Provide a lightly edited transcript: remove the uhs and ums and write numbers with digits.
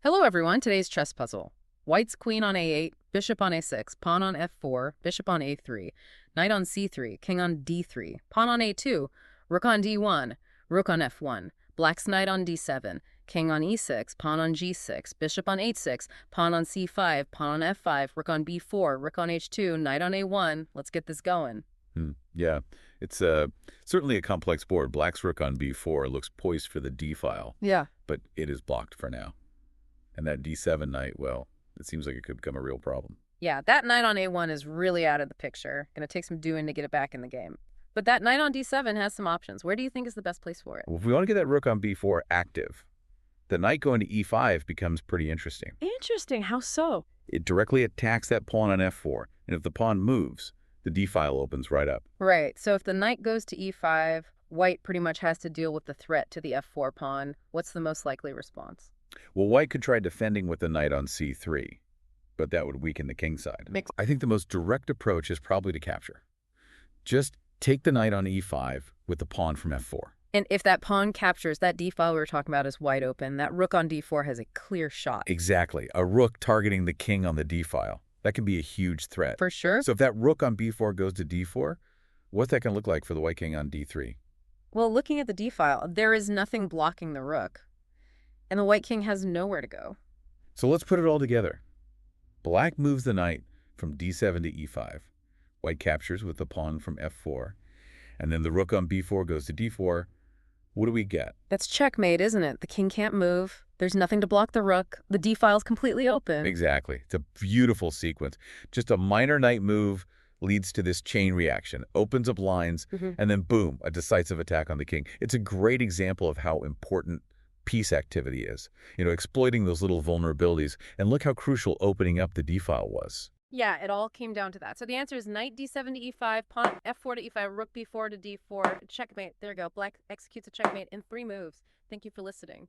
Hello everyone, today's chess puzzle. White's queen on a8, bishop on a6, pawn on f4, bishop on a3, knight on c3, king on d3, pawn on a2, rook on d1, rook on f1, black's knight on d7, king on e6, pawn on g6, bishop on h6, pawn on c5, pawn on f5, rook on b4, rook on h2, knight on a1. Let's get this going. Yeah, it's certainly a complex board. Black's rook on b4 looks poised for the d file, Yeah. but it is blocked for now. And that d7 knight, well, it seems like it could become a real problem. Yeah, that knight on a1 is really out of the picture. Gonna take some doing to get it back in the game. But that knight on d7 has some options. Where do you think is the best place for it? Well, if we want to get that rook on b4 active, the knight going to e5 becomes pretty interesting. Interesting. How so? It directly attacks that pawn on f4, and if the pawn moves, the d file opens right up. Right. So if the knight goes to e5, white pretty much has to deal with the threat to the f4 pawn. What's the most likely response? Well, white could try defending with the knight on c3, but that would weaken the king side. I think the most direct approach is probably to capture. Just take the knight on e5 with the pawn from f4. And if that pawn captures, that d file we were talking about is wide open. That rook on d4 has a clear shot. Exactly. A rook targeting the king on the d file. That can be a huge threat. For sure. So if that rook on b4 goes to d4, what's that going to look like for the white king on d3? Well, looking at the d file, there is nothing blocking the rook. And the white king has nowhere to go. So let's put it all together. Black moves the knight from d7 to e5. White captures with the pawn from f4. And then the rook on b4 goes to d4. What do we get? That's checkmate, isn't it? The king can't move. There's nothing to block the rook. The d file's completely open. Exactly. It's a beautiful sequence. Just a minor knight move leads to this chain reaction, opens up lines, and then boom, a decisive attack on the king. It's a great example of how important piece activity is, exploiting those little vulnerabilities. And look how crucial opening up the d file was. Yeah, it all came down to that. So the answer is knight d7 to e5, pawn f4 to e5, rook b4 to d4, checkmate. There you go. Black executes a checkmate in 3 moves. Thank you for listening.